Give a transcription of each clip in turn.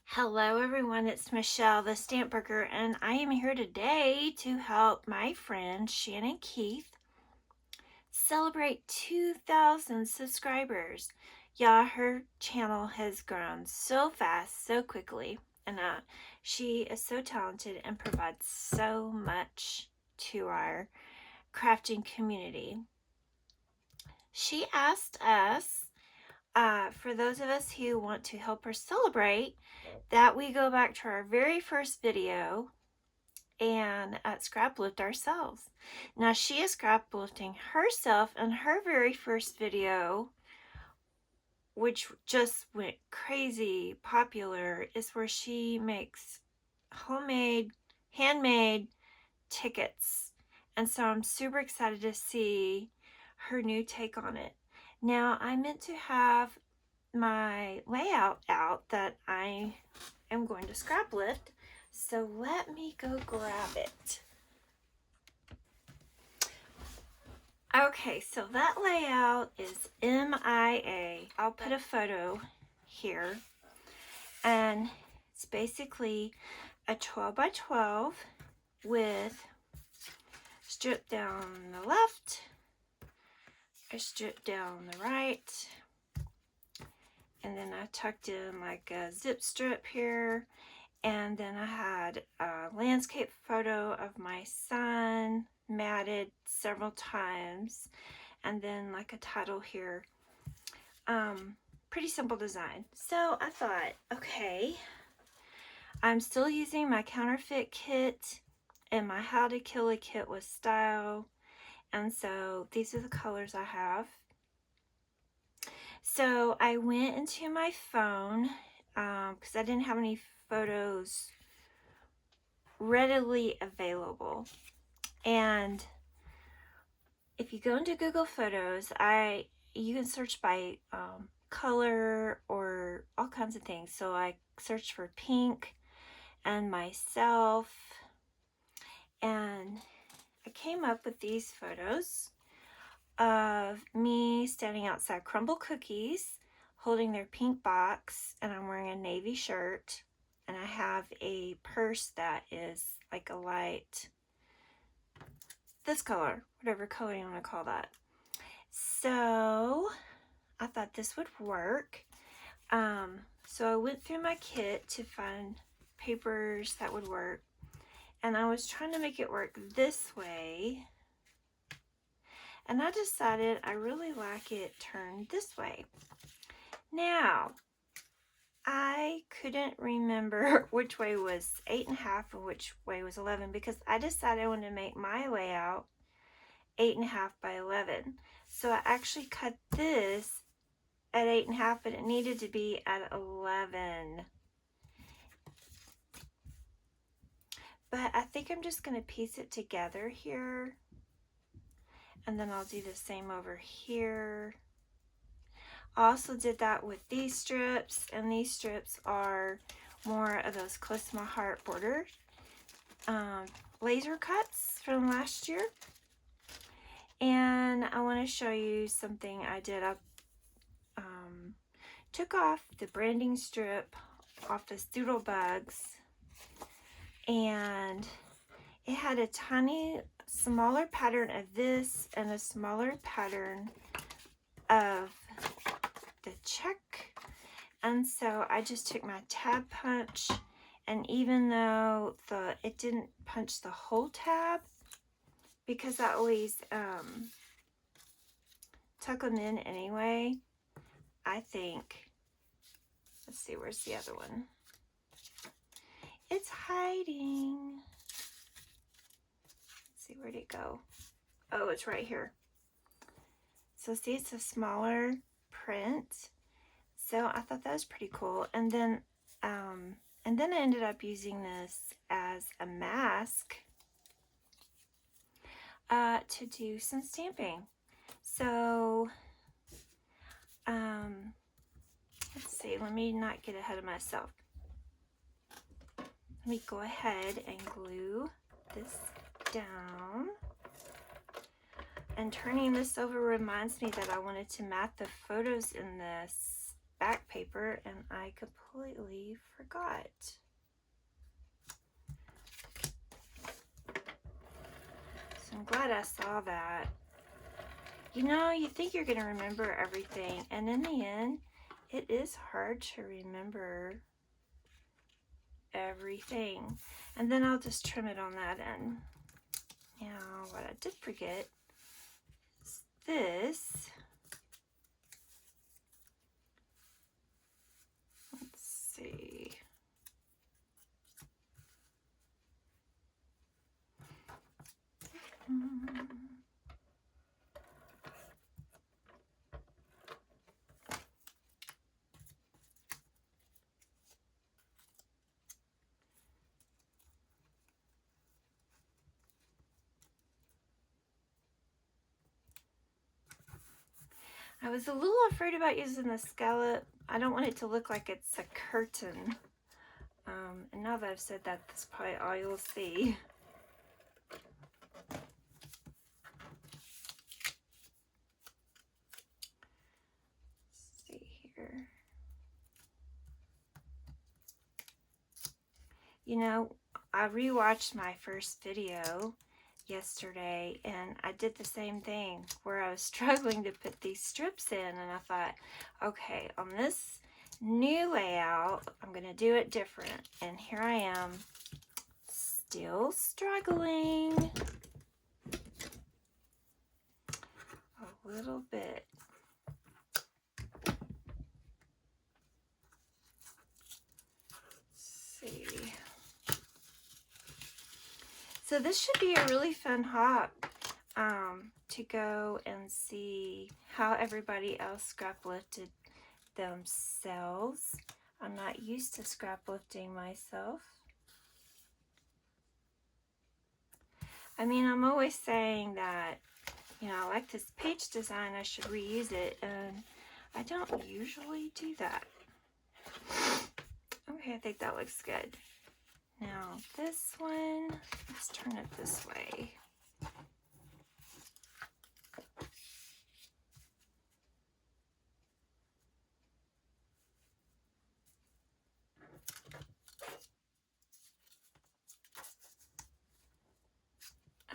Hello everyone, it's Michelle the Stamp Burger, and I am here today to help my friend Shannon Keith celebrate 2,000 subscribers. Y'all, her channel has grown so fast, so quickly, and she is so talented and provides so much to our crafting community. She asked us, for those of us who want to help her celebrate, that we go back to our very first video and scraplift ourselves. Now she is scraplifting herself in her very first video, which just went crazy popular, is where she makes homemade, handmade tickets. And so I'm super excited to see her new take on it. Now I meant to have my layout out that I am going to scrap lift, so let me go grab it. Okay, so that layout is MIA. I'll put a photo here, and it's basically a 12 by 12 with strip down the left, a strip down the right, and then I tucked in like a zip strip here, and then I had a landscape photo of my son matted several times, and then like a title here. Pretty simple design. So I thought, okay, I'm still using my counterfeit kit, and my How to Kill a kit with style, and so these are the colors I have. So I went into my phone because I didn't have any photos readily available. And if you go into Google Photos, you can search by color or all kinds of things. So I searched for pink and myself, and I came up with these photos of me standing outside Crumble Cookies holding their pink box, and I'm wearing a navy shirt, and I have a purse that is like a light, this color, whatever color you want to call that. So I thought this would work. So I went through my kit to find papers that would work, and I was trying to make it work this way, and I decided I really like it turned this way. Now, I couldn't remember which way was 8.5 and which way was 11, because I decided I wanted to make my layout 8.5 by 11. So I actually cut this at 8.5, but it needed to be at 11. But I think I'm just going to piece it together here, and then I'll do the same over here. I also did that with these strips, and these strips are more of those close to my heart border laser cuts from last year. And I want to show you something I did. I took off the branding strip off the Doodle Bugs, and it had a tiny smaller pattern of this and a smaller pattern of the check, and so I just took my tab punch, and even though it didn't punch the whole tab, because I always tuck them in anyway, I think, let's see, where's the other one? It's hiding. Let's see, where'd it go? Oh, it's right here. So see, it's a smaller print. So I thought that was pretty cool. And then I ended up using this as a mask to do some stamping. So let's see, let me not get ahead of myself. Let me go ahead and glue this down. And turning this over reminds me that I wanted to mat the photos in this back paper and I completely forgot. So I'm glad I saw that. You know, you think you're going to remember everything, and in the end, it is hard to remember everything. And then I'll just trim it on that end. Now, what I did forget is this. Let's see. I was a little afraid about using the scallop. I don't want it to look like it's a curtain. And now that I've said that, that's probably all you'll see. Let's see here. You know, I rewatched my first video yesterday and I did the same thing where I was struggling to put these strips in, and I thought, okay, on this new layout I'm gonna do it different, and here I am still struggling a little bit. Let's see. So this should be a really fun hop to go and see how everybody else scrap lifted themselves. I'm not used to scrap lifting myself. I mean, I'm always saying that, you know, I like this page design, I should reuse it, and I don't usually do that. Okay, I think that looks good. Now this one, let's turn it this way.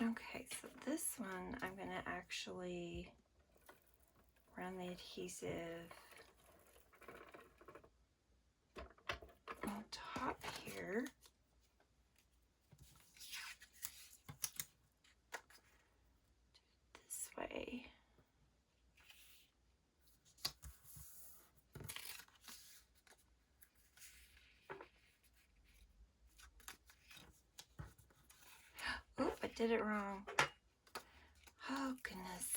Okay, so this one I'm going to actually run the adhesive on top here. This way. Oh, I did it wrong. Oh, goodness.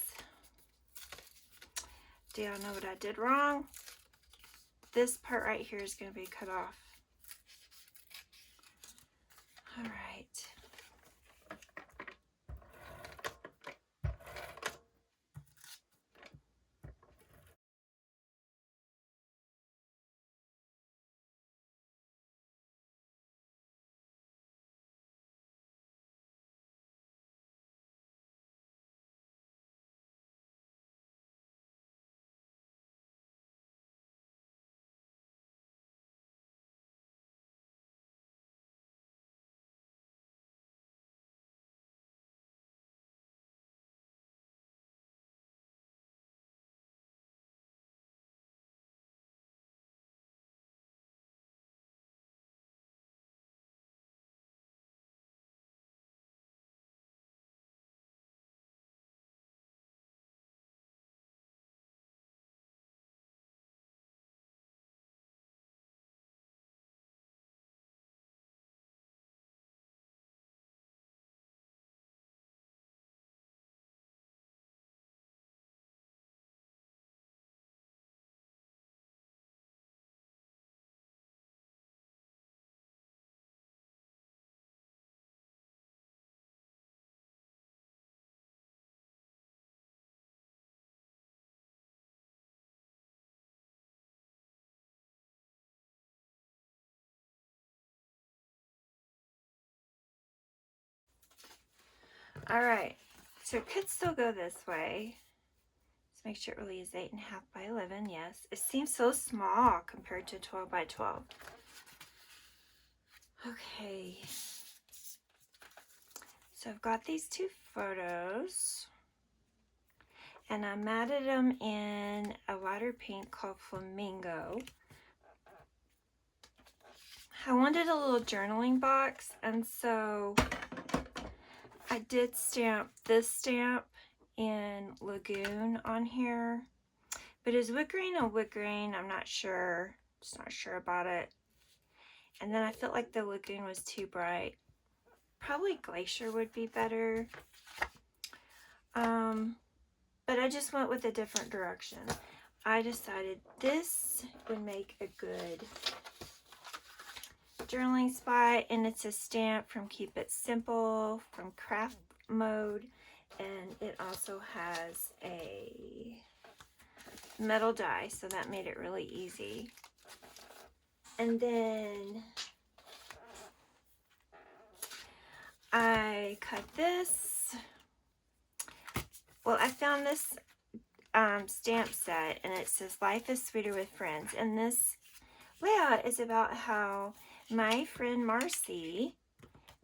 Do y'all know what I did wrong? This part right here is going to be cut off. All right. All right. So it could still go this way. make sure it really is 8.5 by 11. Yes, it seems so small compared to 12 by 12. Okay, so I've got these two photos, and I matted them in a lighter pink called Flamingo. I wanted a little journaling box, and so I did stamp this stamp in Lagoon on here, but is wood grain a wood grain? I'm not sure. Just not sure about it. And then I felt like the Lagoon was too bright. Probably Glacier would be better. But I just went with a different direction. I decided this would make a good journaling spot, and it's a stamp from Keep It Simple from Craft Mode, and it also has a metal die, so that made it really easy. And then I cut this. Well, I found this stamp set, and it says Life is Sweeter with Friends, and this layout is about how my friend Marcy,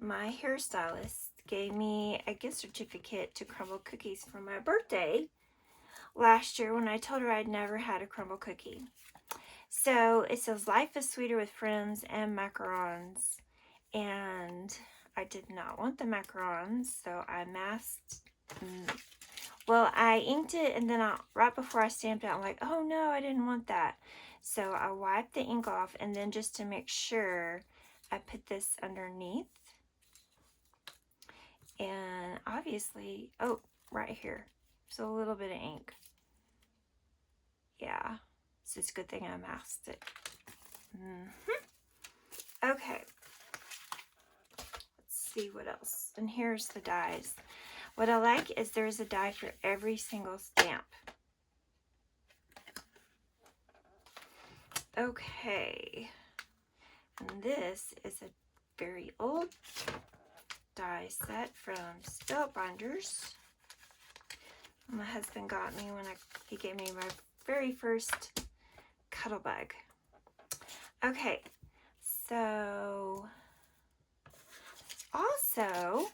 my hairstylist, gave me a gift certificate to crumble cookies for my birthday last year when I told her I'd never had a crumble cookie. So it says Life is Sweeter with Friends and macarons, and I did not want the macarons, so I masked. Well, I inked it, and then right before I stamped it, I'm like, oh no, I didn't want that. So I wiped the ink off, and then just to make sure, I put this underneath. And obviously, oh, right here, so a little bit of ink. Yeah, so it's a good thing I masked it. Okay, let's see what else. And here's the dies. What I like is there's a die for every single stamp. Okay, and this is a very old die set from Spellbinders. My husband got me when he gave me my very first Cuttlebug. Okay, so also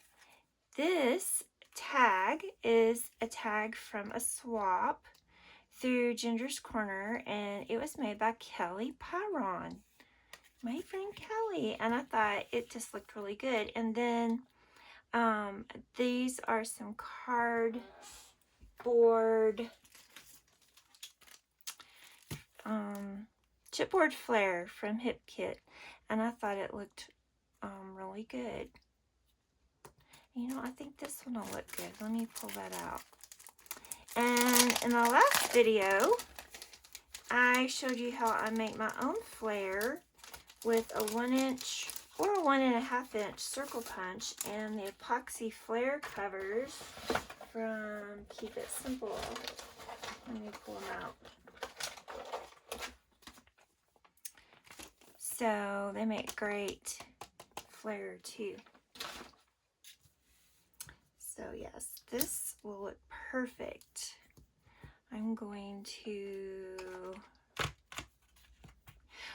this tag is a tag from a swap through Ginger's Corner, and it was made by Kelly Pyron, my friend Kelly, and I thought it just looked really good. And then these are some cardboard chipboard flare from Hip Kit, and I thought it looked really good. You know, I think this one will look good. Let me pull that out. And in the last video, I showed you how I make my own flare with a 1-inch or a 1.5-inch circle punch and the epoxy flare covers from Keep It Simple. Let me pull them out. So they make great flare too. So yes, this will look perfect. I'm going to...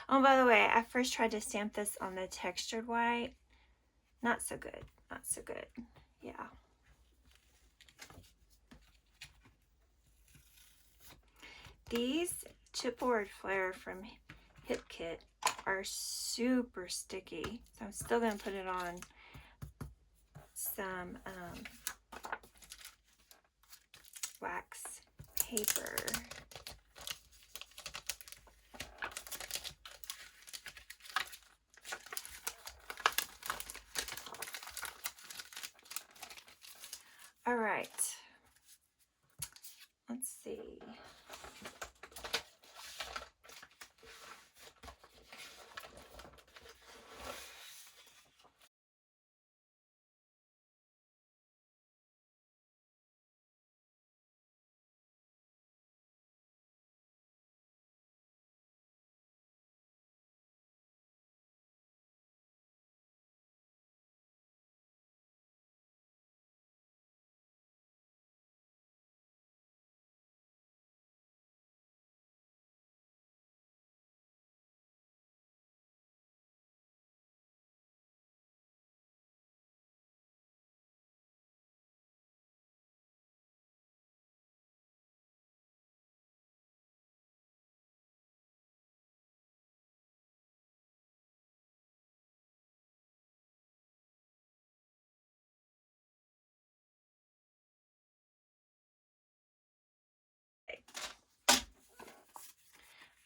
Oh, by the way, I first tried to stamp this on the textured white. Not so good. Not so good. Yeah. These chipboard flare from Hip Kit are super sticky. So I'm still going to put it on some wax paper. All right, let's see.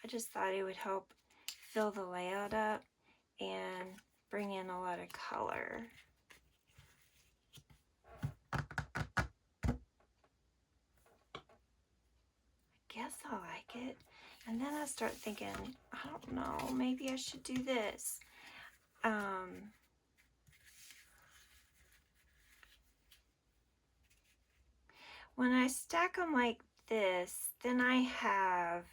I just thought it would help fill the layout up and bring in a lot of color. I guess I like it. And then I start thinking, I don't know, maybe I should do this. When I stack them like this, then I have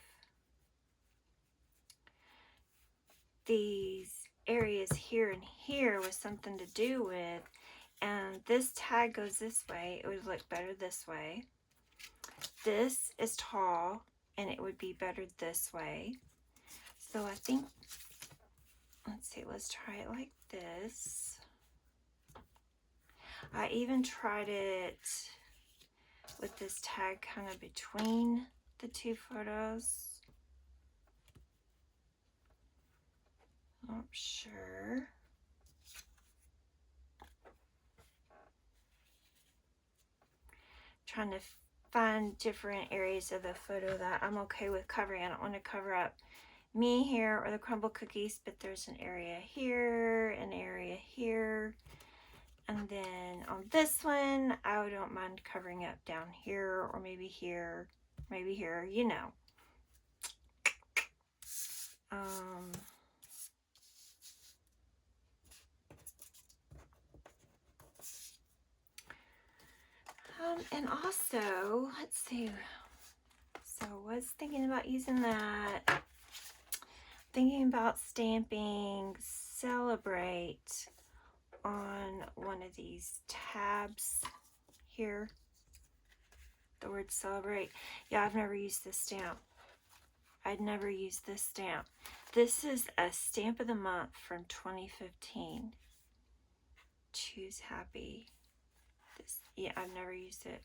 these areas here and here with something to do with, and this tag goes this way. It would look better this way. This is tall, and it would be better this way. So I think, let's see, let's try it like this. I even tried it with this tag kind of between the two photos. Not sure. Trying to find different areas of the photo that I'm okay with covering. I don't want to cover up me here or the crumble cookies, but there's an area here, an area here. And then on this one, I don't mind covering up down here, or maybe here, you know. And also, let's see. So I was thinking about using that. Thinking about stamping Celebrate on one of these tabs here. The word Celebrate. Yeah, I've never used this stamp. I'd never used this stamp. This is a stamp of the month from 2015. Choose Happy. Yeah, I've never used it.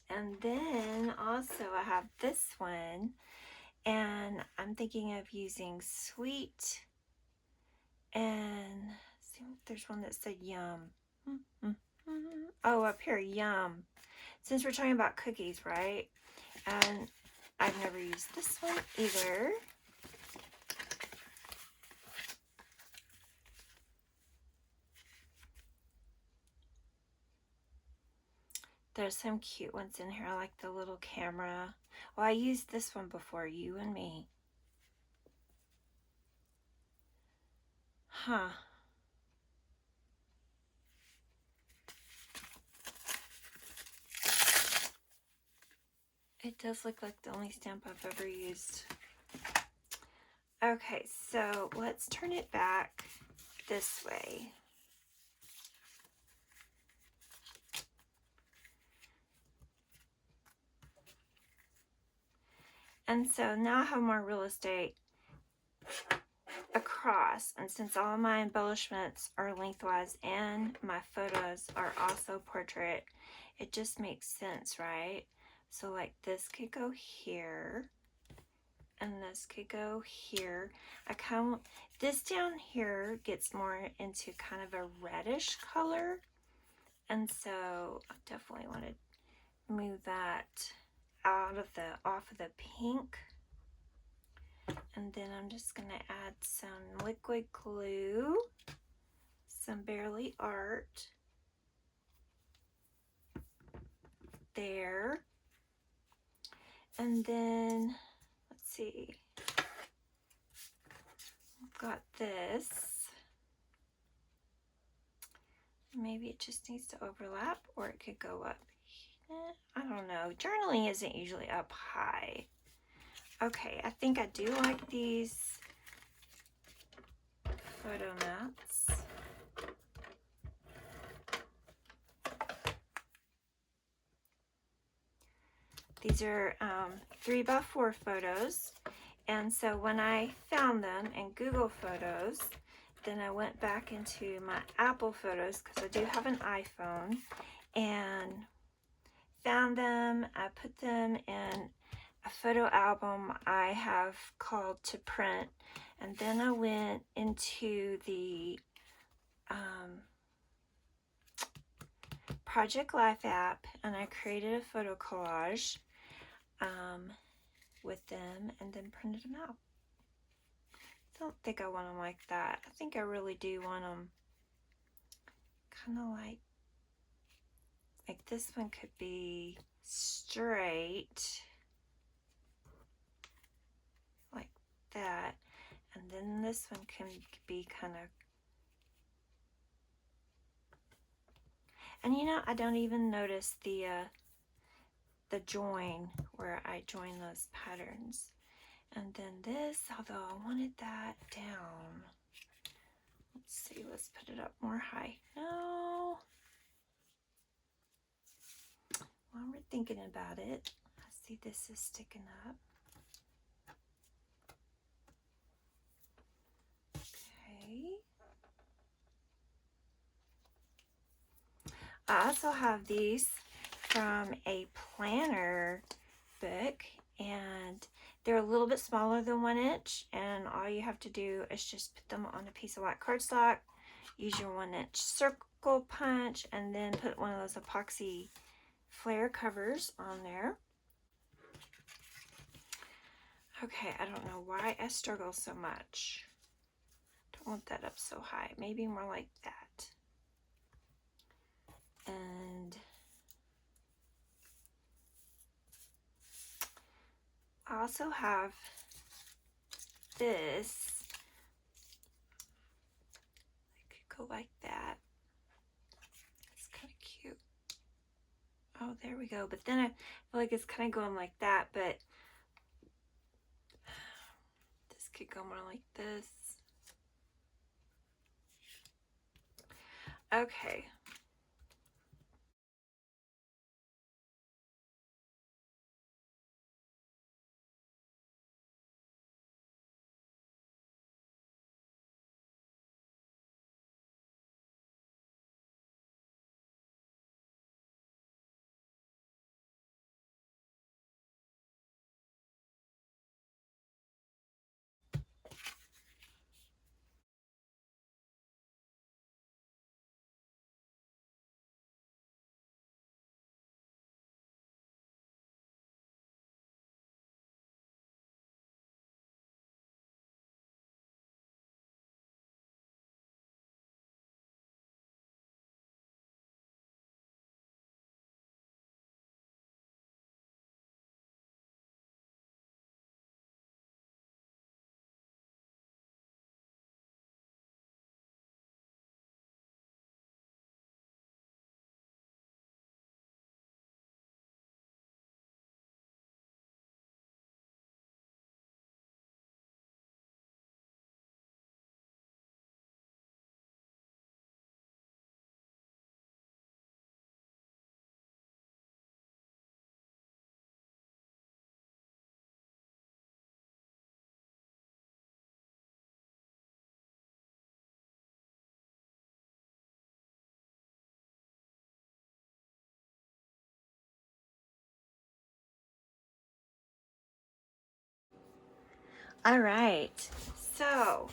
And then also I have this one, and I'm thinking of using Sweet, and see if there's one that said Yum. Oh, up here, Yum. Since we're talking about cookies, right? And I've never used this one either. There's some cute ones in here. I like the little camera. Well, I used this one before, You and Me. Huh. It does look like the only stamp I've ever used. Okay, so let's turn it back this way. And so now I have more real estate across, and since all my embellishments are lengthwise and my photos are also portrait, it just makes sense, right? So like this could go here, and this could go here. This down here gets more into kind of a reddish color, and so I definitely want to move that off of the pink. And then I'm just going to add some liquid glue, some Barely Art there. And then, let's see, I've got this. Maybe it just needs to overlap, or it could go up. I don't know. Journaling isn't usually up high. Okay, I think I do like these photo mats. These are 3x4 photos, and so when I found them in Google Photos, then I went back into my Apple Photos, because I do have an iPhone, and found them. I put them in a photo album I have called To Print, and then I went into the Project Life app, and I created a photo collage with them and then printed them out. I don't think I want them like that. I think I really do want them kind of like this one could be straight like that, and then this one can be kind of, and you know, I don't even notice the join where I join those patterns. And then this, although I wanted that down, let's see, let's put it up more high. No, while we're thinking about it, I see this is sticking up. Okay. I also have these from a planner book, and they're a little bit smaller than 1 inch, and all you have to do is just put them on a piece of white cardstock, use your 1 inch circle punch, and then put one of those epoxy flare covers on there. Okay, I don't know why I struggle so much. Don't want that up so high, maybe more like that. And I also have this. I could go like that. It's kind of cute. Oh, there we go. But then I feel like it's kind of going like that, but this could go more like this. Okay. All right. So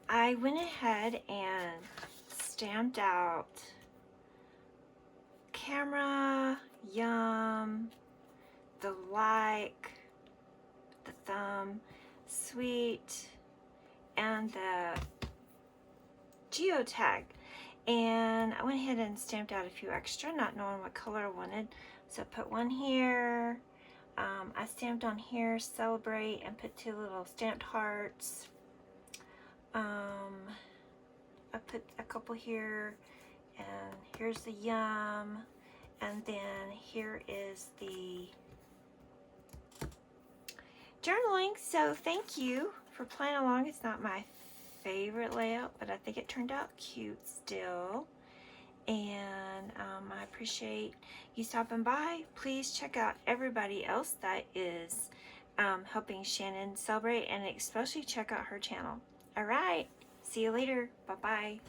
I went ahead and stamped out camera, yum, the like, the thumb, sweet, and the geotag. And I went ahead and stamped out a few extra, not knowing what color I wanted. So I put one here. I stamped on here, celebrate, and put 2 little stamped hearts. I put a couple here, and here's the yum, and then here is the journaling. So thank you for playing along. It's not my favorite layout, but I think it turned out cute still. And I appreciate you stopping by. Please check out everybody else that is helping Shannon celebrate, and especially check out her channel. All right, see you later. Bye-bye.